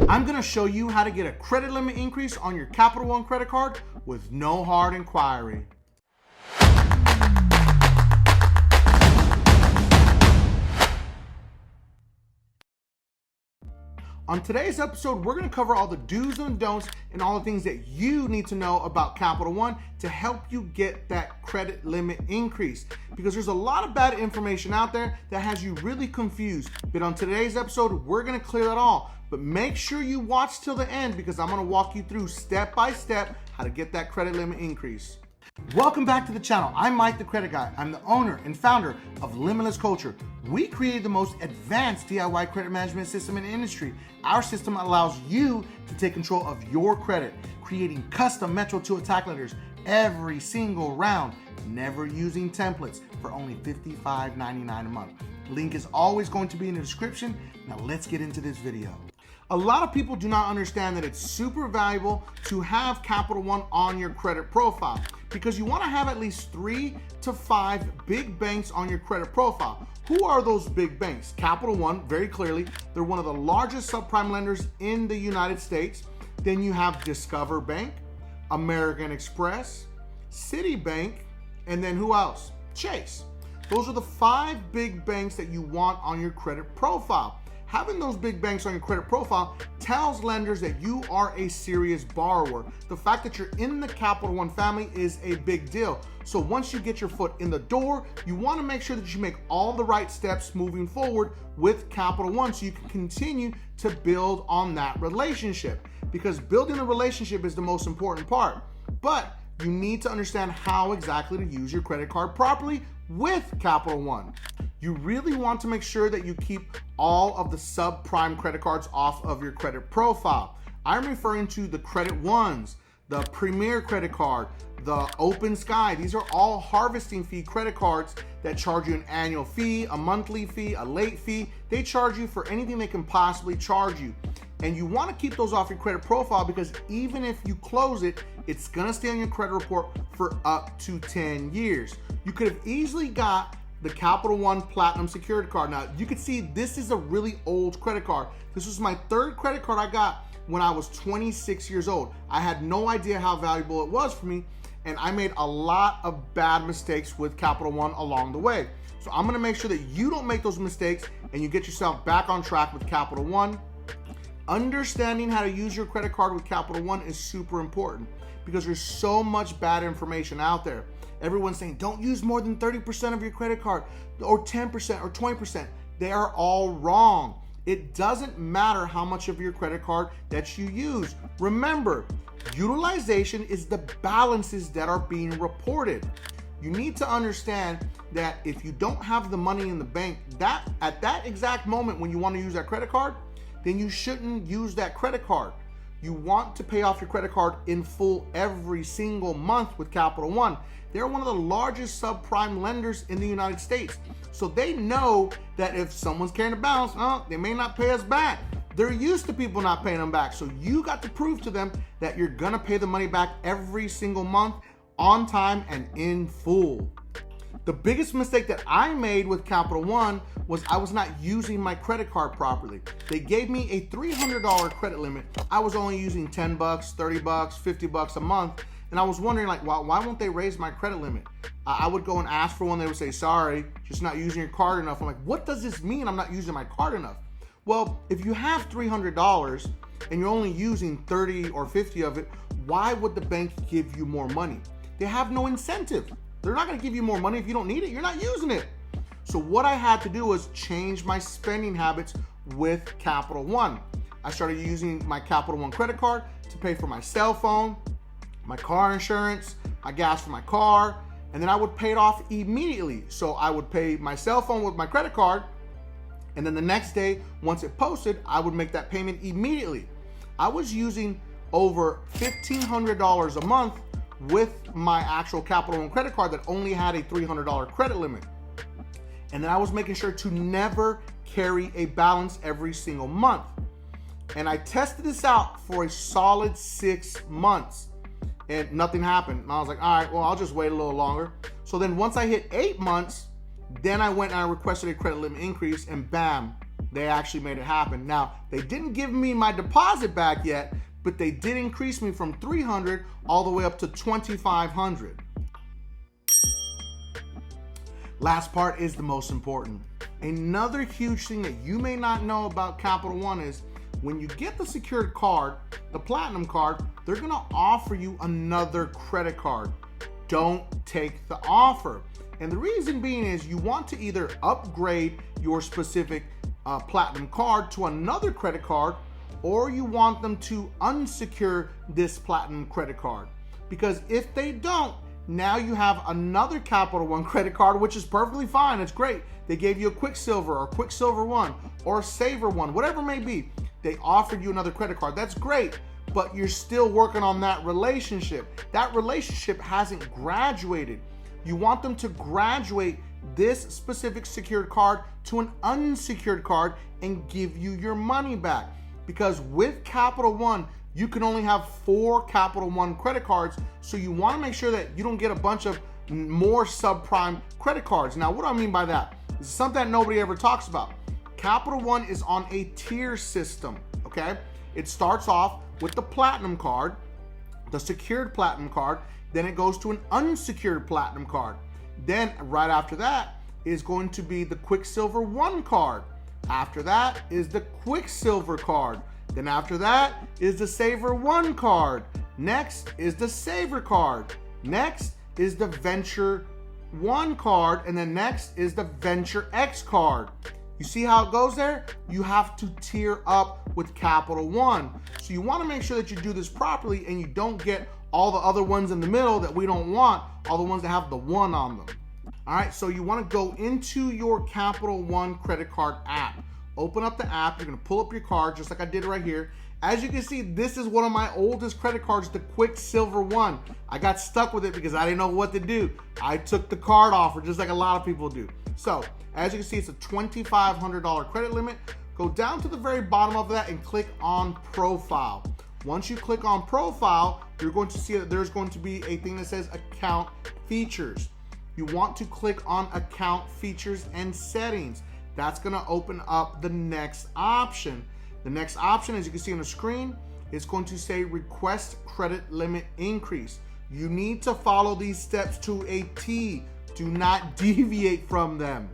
I'm gonna show you how to get a credit limit increase on your Capital One credit card with no hard inquiry. On today's episode, we're gonna cover all the do's and don'ts and all the things that you need to know about Capital One to help you get that credit limit increase. Because there's a lot of bad information out there that has you really confused. But on today's episode, we're gonna clear that all. But make sure you watch till the end because I'm gonna walk you through step by step how to get that credit limit increase. Welcome back to the channel. I'm Mike the Credit Guy. I'm the owner and founder of Limitless Culture. We created the most advanced DIY credit management system in the industry. Our system allows you to take control of your credit, creating custom Metro 2 attack letters every single round, never using templates for only $55.99 a month. Link is always going to be in the description. Now let's get into this video. A lot of people do not understand that it's super valuable to have Capital One on your credit profile because you want to have at least 3 to 5 big banks on your credit profile. Who are those big banks? Capital One, very clearly, they're one of the largest subprime lenders in the United States. Then you have Discover Bank, American Express, Citibank, and then who else? Chase. Those are the 5 big banks that you want on your credit profile. Having those big banks on your credit profile tells lenders that you are a serious borrower. The fact that you're in the Capital One family is a big deal. So once you get your foot in the door, you want to make sure that you make all the right steps moving forward with Capital One so you can continue to build on that relationship. Because building a relationship is the most important part. But you need to understand how exactly to use your credit card properly with Capital One. You really want to make sure that you keep all of the subprime credit cards off of your credit profile. I'm referring to the Credit Ones, the Premier credit card, the Open Sky. These are all harvesting fee credit cards that charge you an annual fee, a monthly fee, a late fee. They charge you for anything they can possibly charge you. And you want to keep those off your credit profile because even if you close it, it's going to stay on your credit report for up to 10 years. You could have easily got the Capital One Platinum Secured card. Now, you can see this is a really old credit card. This was my 3rd credit card I got when I was 26 years old. I had no idea how valuable it was for me, and I made a lot of bad mistakes with Capital One along the way. So I'm gonna make sure that you don't make those mistakes and you get yourself back on track with Capital One. Understanding how to use your credit card with Capital One is super important because there's so much bad information out there. Everyone's saying, don't use more than 30% of your credit card or 10% or 20%. They are all wrong. It doesn't matter how much of your credit card that you use. Remember, utilization is the balances that are being reported. You need to understand that if you don't have the money in the bank, that at that exact moment when you want to use that credit card, then you shouldn't use that credit card. You want to pay off your credit card in full every single month with Capital One. They're one of the largest subprime lenders in the United States. So they know that if someone's carrying a balance, they may not pay us back. They're used to people not paying them back. So you got to prove to them that you're gonna pay the money back every single month on time and in full. The biggest mistake that I made with Capital One was I was not using my credit card properly. They gave me a $300 credit limit. I was only using 10 bucks, 30 bucks, 50 bucks a month. And I was wondering, like, why won't they raise my credit limit? I would go and ask for one. They would say, sorry, just not using your card enough. I'm like, what does this mean? I'm not using my card enough. Well, if you have $300 and you're only using 30 or 50 of it, why would the bank give you more money? They have no incentive. They're not gonna give you more money if you don't need it. You're not using it. So what I had to do was change my spending habits with Capital One. I started using my Capital One credit card to pay for my cell phone, my car insurance, my gas for my car, and then I would pay it off immediately. So I would pay my cell phone with my credit card, and then the next day, once it posted, I would make that payment immediately. I was using over $1,500 a month with my actual Capital One credit card that only had a $300 credit limit. And then I was making sure to never carry a balance every single month. And I tested this out for a solid 6 months and nothing happened. And I was like, all right, well, I'll just wait a little longer. So then once I hit 8 months, then I went and I requested a credit limit increase and bam, they actually made it happen. Now, they didn't give me my deposit back yet, but they did increase me from $300 all the way up to $2,500. Last part is the most important. Another huge thing that you may not know about Capital One is when you get the secured card, the platinum card, they're gonna offer you another credit card. Don't take the offer. And the reason being is you want to either upgrade your specific platinum card to another credit card, or you want them to unsecure this platinum credit card. Because if they don't, now you have another Capital One credit card, which is perfectly fine. It's great. They gave you a Quicksilver or Quicksilver One or a Saver One, whatever it may be. They offered you another credit card. That's great, but you're still working on that relationship. That relationship hasn't graduated. You want them to graduate this specific secured card to an unsecured card and give you your money back. Because with Capital One, you can only have 4 Capital One credit cards, so you want to make sure that you don't get a bunch of more subprime credit cards. Now, what do I mean by that? This is something that nobody ever talks about. Capital One is on a tier system, okay? It starts off with the platinum card, the secured platinum card, then it goes to an unsecured platinum card. Then right after that is going to be the Quicksilver One card. After that is the Quicksilver card. Then after that is the Saver One card. Next is the Saver card. Next is the Venture One card. And then next is the Venture X card. You see how it goes there? You have to tier up with Capital One. So you want to make sure that you do this properly and you don't get all the other ones in the middle that we don't want, all the ones that have the one on them. All right, so you want to go into your Capital One credit card app. Open up the app, you're gonna pull up your card just like I did right here. As you can see, this is one of my oldest credit cards, the Quicksilver One. I got stuck with it because I didn't know what to do. I took the card offer just like a lot of people do. So, as you can see, it's a $2,500 credit limit. Go down to the very bottom of that and click on Profile. Once you click on Profile, you're going to see that there's going to be a thing that says Account Features. You want to click on Account Features and Settings. That's gonna open up the next option. The next option, as you can see on the screen, is going to say Request Credit Limit Increase. You need to follow these steps to a T. Do not deviate from them.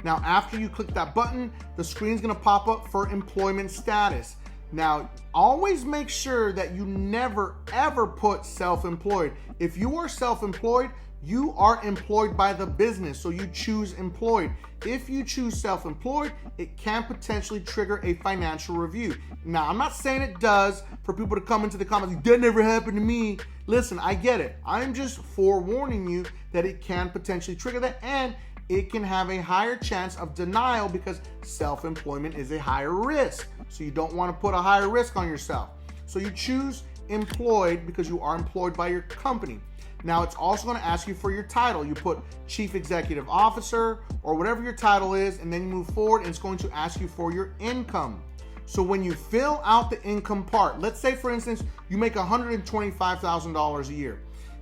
Now, after you click that button, the screen's gonna pop up for employment status. Now, always make sure that you never ever put self-employed. If you are self-employed, you are employed by the business, so you choose employed. If you choose self-employed, it can potentially trigger a financial review. Now, I'm not saying it does for people to come into the comments, that never happened to me. Listen, I get it. I'm just forewarning you that it can potentially trigger that, and it can have a higher chance of denial because self-employment is a higher risk. So you don't want to put a higher risk on yourself. So you choose employed because you are employed by your company. Now, it's also going to ask you for your title. You put Chief Executive Officer or whatever your title is, and then you move forward and it's going to ask you for your income. So when you fill out the income part, let's say for instance, you make $125,000 a year.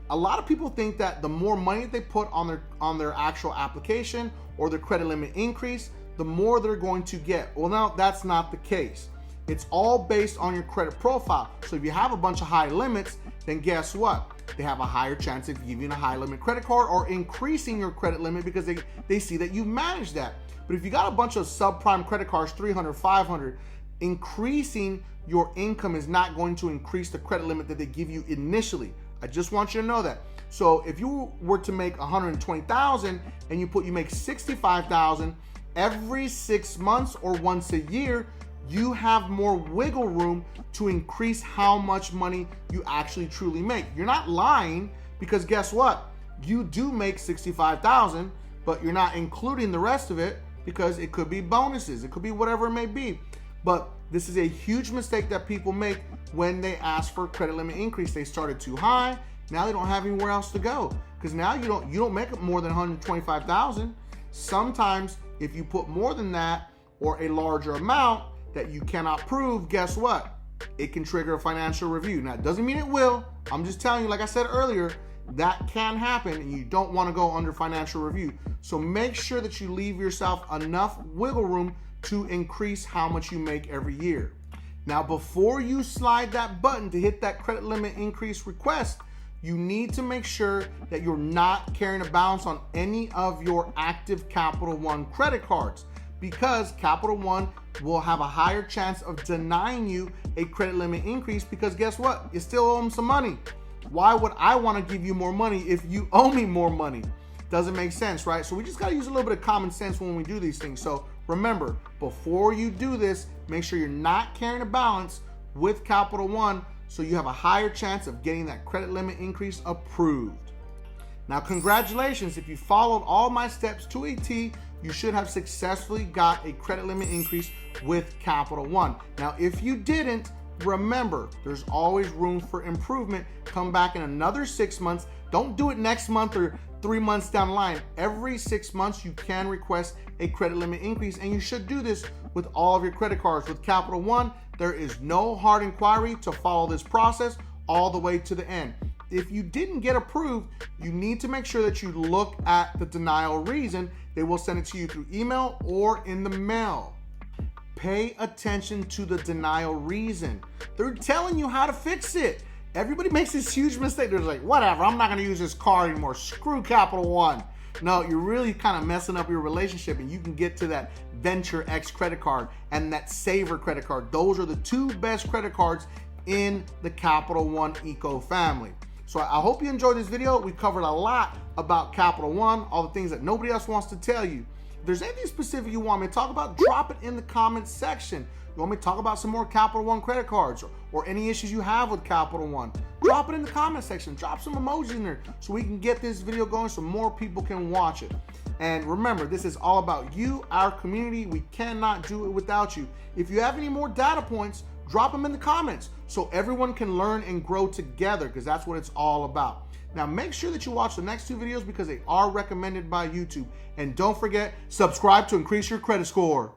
A lot of people think that the more money they put on their actual application or their credit limit increase, the more they're going to get. Well, now that's not the case. It's all based on your credit profile. So if you have a bunch of high limits, then guess what? They have a higher chance of giving a high limit credit card or increasing your credit limit because they see that you manage that. But if you got a bunch of subprime credit cards, 300, 500, increasing your income is not going to increase the credit limit that they give you initially. I just want you to know that. So if you were to make 120,000 and you make 65,000 every 6 months or once a year, you have more wiggle room to increase how much money you actually truly make. You're not lying because guess what? You do make 65,000, but you're not including the rest of it because it could be bonuses. It could be whatever it may be. But this is a huge mistake that people make when they ask for credit limit increase. They started too high. Now they don't have anywhere else to go because now you don't make more than 125,000. Sometimes if you put more than that or a larger amount that you cannot prove, guess what? It can trigger a financial review. Now, it doesn't mean it will. I'm just telling you, like I said earlier, that can happen and you don't want to go under financial review. So make sure that you leave yourself enough wiggle room to increase how much you make every year. Now, before you slide that button to hit that credit limit increase request, you need to make sure that you're not carrying a balance on any of your active Capital One credit cards, because Capital One will have a higher chance of denying you a credit limit increase, because guess what? You still owe them some money. Why would I want to give you more money if you owe me more money? Doesn't make sense, right? So we just got to use a little bit of common sense when we do these things. So remember, before you do this, make sure you're not carrying a balance with Capital One, so you have a higher chance of getting that credit limit increase approved. Now, congratulations. If you followed all my steps to a T, you should have successfully got a credit limit increase with Capital One. Now, if you didn't, remember, there's always room for improvement. Come back in another 6 months. Don't do it next month or 3 months down the line. Every 6 months, you can request a credit limit increase, and you should do this with all of your credit cards. With Capital One, there is no hard inquiry to follow this process all the way to the end. If you didn't get approved, you need to make sure that you look at the denial reason. They will send it to you through email or in the mail. Pay attention to the denial reason. They're telling you how to fix it. Everybody makes this huge mistake. They're like, whatever, I'm not going to use this card anymore. Screw Capital One. No, you're really kind of messing up your relationship, and you can get to that Venture X credit card and that Saver credit card. Those are the two best credit cards in the Capital One eco family. So I hope you enjoyed this video. We covered a lot about Capital One, all the things that nobody else wants to tell you. If there's anything specific you want me to talk about, drop it in the comments section. You want me to talk about some more Capital One credit cards or any issues you have with Capital One, drop it in the comment section. Drop some emojis in there so we can get this video going so more people can watch it. And remember, this is all about you, our community. We cannot do it without you. If you have any more data points, drop them in the comments so everyone can learn and grow together, because that's what it's all about. Now, make sure that you watch the next 2 videos because they are recommended by YouTube. And don't forget, subscribe to increase your credit score.